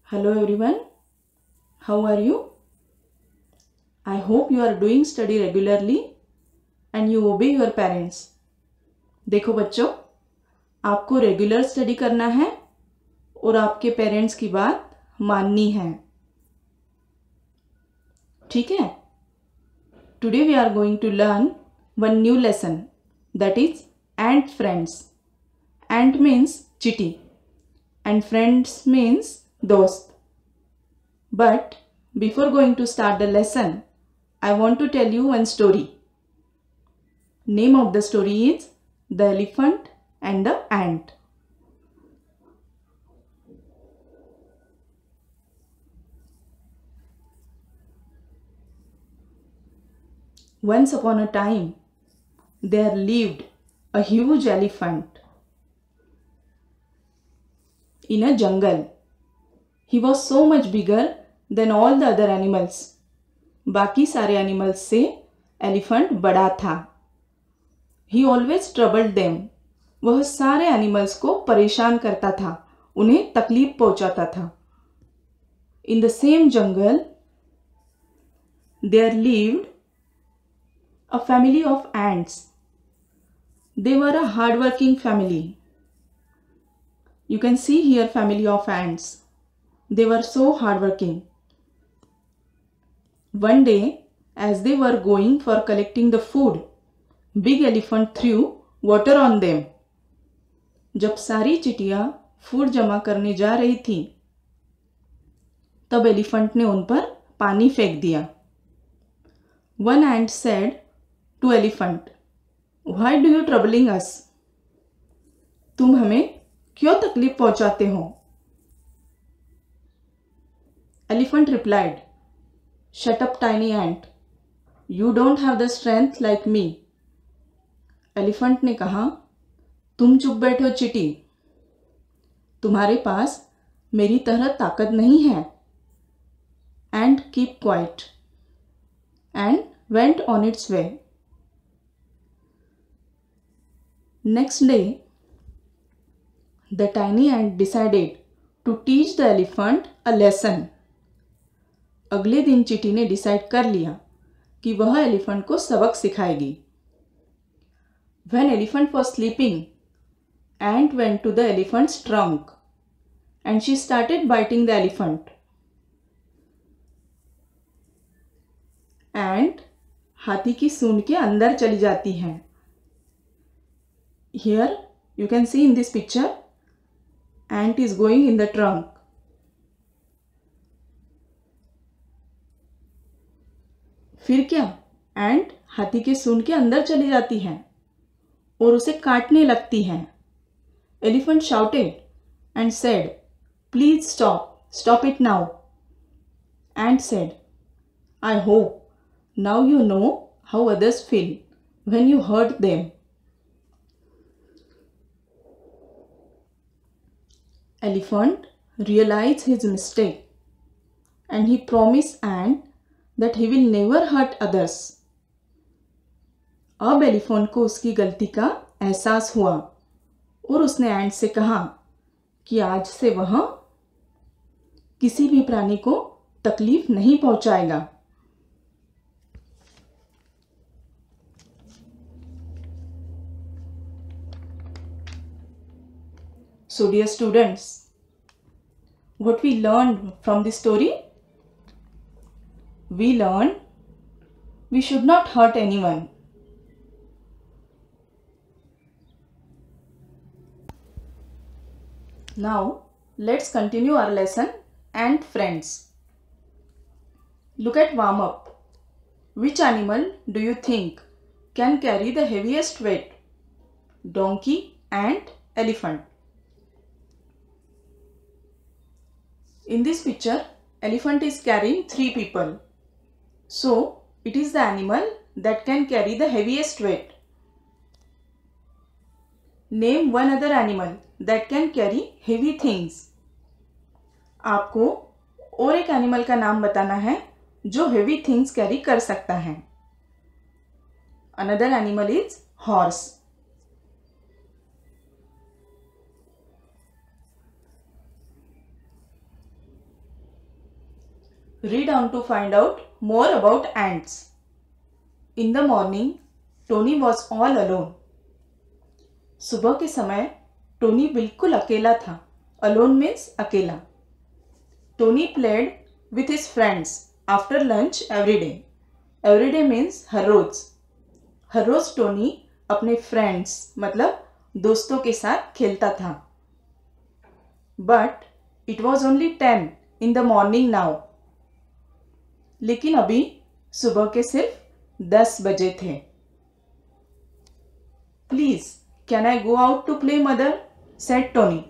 Hello everyone, how are you? I hope you are doing study regularly and you obey your parents. देखो बच्चों, आपको regular study करना है और आपके पेरेंट्स की बात माननी है, ठीक है? Today we are going to learn one new lesson, that is ant friends. Ant means chitty and friends means dost. But before going to start the lesson, I want to tell you one story. Name of the story is The Elephant and the Ant. Once upon a time, there lived a huge elephant in a jungle. He was so much bigger than all the other animals. बाकी सारे animals से elephant बड़ा था. He always troubled them. वह सारे animals को परेशान करता था, उन्हें तकलीफ पहुंचाता था. In the same jungle, there lived a family of ants. They were a hard-working family. You can see here family of ants. They were so hardworking. One day, as they were going for collecting the food, big elephant threw water on them. जब सारी चिटियां food जमा करने जा रही थी, तब elephant ने उन पर पानी फेंक दिया. One ant said to elephant, "Why do you troubling us?" तुम हमें क्यों तकलीफ पहुंचाते हो? Elephant replied, "Shut up, tiny ant. You don't have the strength like me." Elephant ने कहा, तुम चुप बैठो चिटी, तुम्हारे पास मेरी तरह ताकत नहीं है. And keep quite and went on its way. Next day, the tiny ant decided to teach the elephant a lesson. अगले दिन चिटी ने डिसाइड कर लिया कि वह एलिफेंट को सबक सिखाएगी. When elephant was sleeping, ant went to the elephant's trunk and she started biting the elephant. Ant हाथी की सूंड के अंदर चली जाती है. Here you can see in this picture, ant is going in the trunk. फिर क्या? एंट हाथी के सूंड के अंदर चली जाती है और उसे काटने लगती है. Elephant shouted and said, "please stop, stop it now." Ant said, "I hope now you know how others feel when you hurt them." Elephant realized his mistake and he promised ant that he will never hurt others. अब elephant को उसकी गलती का एहसास हुआ और उसने एंट से कहा कि आज से वह किसी भी प्राणी को तकलीफ नहीं पहुंचाएगा. So dear students, what we learned from this story? We learned we should not hurt anyone. Now, let's continue our lesson, Ant Friends. Look at warm up. Which animal do you think can carry the heaviest weight? Donkey, ant, elephant. In this picture, elephant is carrying 3 people. So, it is the animal that can carry the heaviest weight. Name one other animal that can carry heavy things. आपको और एक animal का नाम बताना है जो heavy things carry कर सकता है. Another animal is horse. Read on to find out more about ants. In the morning, Tony was all alone. सुबह के समय टोनी बिल्कुल अकेला था. Alone means अकेला. Tony played with his friends after lunch every day. Every day means her rose. Her rose Tony अपने friends मतलब दोस्तों के साथ खेलता था. But it was only 10 in the morning now. लेकिन अभी सुबह के सिर्फ 10 बजे थे. Please, can I go out to play, mother? said Tony.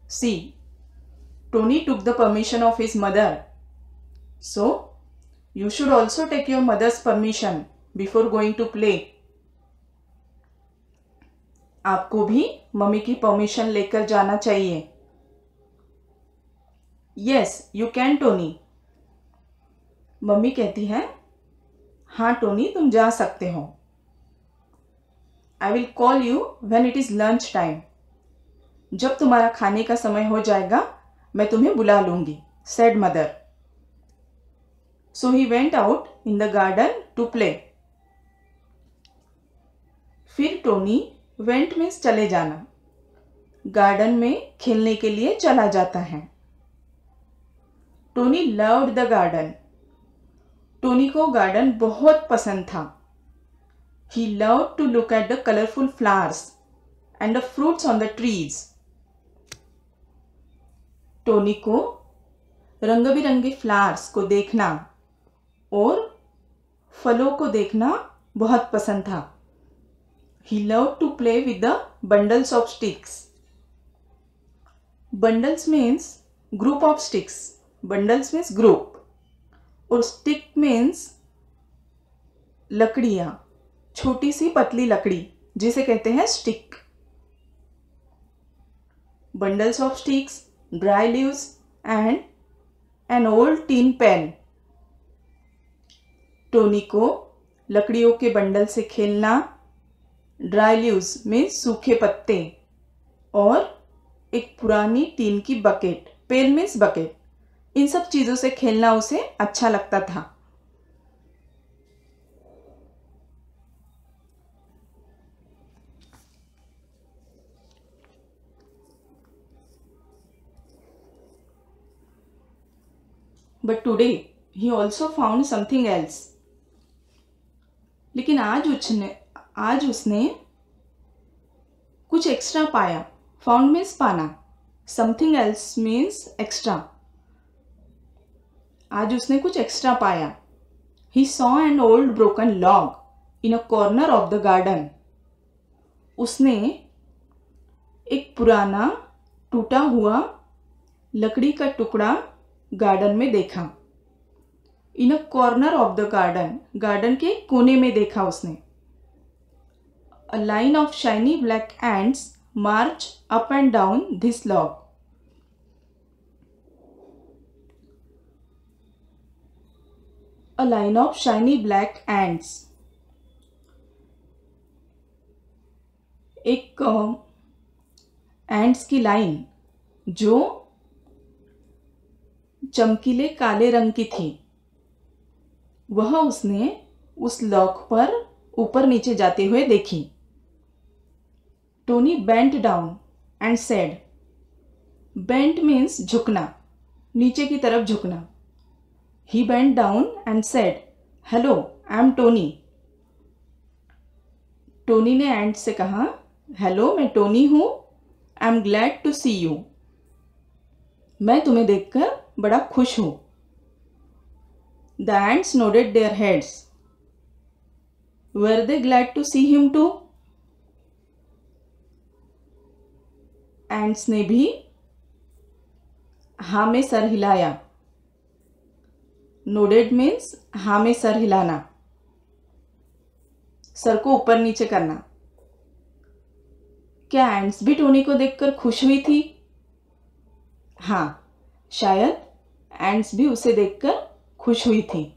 See, Tony took the permission of his mother. So, you should also take your mother's permission before going to play. आपको भी mummy की permission लेकर जाना चाहिए. Yes, you can, Tony. Mummy कहती है, हाँ Tony तुम जा सकते हो. I will call you when it is lunch time. जब तुम्हारा खाने का समय हो जाएगा मैं तुम्हें बुला लूंगी, said mother. So he went out in the garden to play. फिर टोनी went means चले जाना. गार्डन में खेलने के लिए चला जाता है. Tony loved the garden. Tony को गार्डन बहुत पसंद था. He loved to look at the colorful flowers and the fruits on the trees. Tony को रंग बिरंगे फ्लावर्स को देखना और फलों को देखना बहुत पसंद था. He loved to play with the bundles of sticks. Bundles means group of sticks. Bundles means group. और stick means लकड़ियाँ, छोटी सी पतली लकड़ी जिसे कहते हैं stick. Bundles of sticks, dry leaves and an old tin pen. Tony को लकड़ियों के बंडल से खेलना, ड्राई लीव्स में सूखे पत्ते और एक पुरानी टीन की बकेट, पेन मीन्स बकेट, इन सब चीज़ों से खेलना उसे अच्छा लगता था. But today he also found something else. लेकिन आज उसने कुछ एक्स्ट्रा पाया. फाउंड मीन्स पाना, समथिंग एल्स मीन्स एक्स्ट्रा. आज उसने कुछ एक्स्ट्रा पाया. He saw an old broken log in a corner of the garden. उसने एक पुराना टूटा हुआ लकड़ी का टुकड़ा गार्डन में देखा. In a corner of the garden, garden के कोने में देखा उसने. A line of shiny black ants march up and down this log. A line of shiny black ants, एक एंट्स की लाइन जो चमकीले काले रंग की थी, वह उसने उस लॉग पर ऊपर नीचे जाते हुए देखी. Tony bent down and said. Bent means झुकना, नीचे की तरफ झुकना. He bent down and said, hello I am Tony. Tony ने एंट से कहा, हेलो मैं टोनी हूँ. I am glad to see you. मैं तुम्हें देखकर बड़ा खुश हूँ. The ants nodded their heads. Were they glad to see him too? Ants ने भी हाँ में सर हिलाया. Nodded means हाँ में सर हिलाना, सर को ऊपर नीचे करना. क्या एंट्स भी टोनी को देखकर खुश हुई थी? हाँ, शायद एंट्स भी उसे देखकर खुश हुई थी.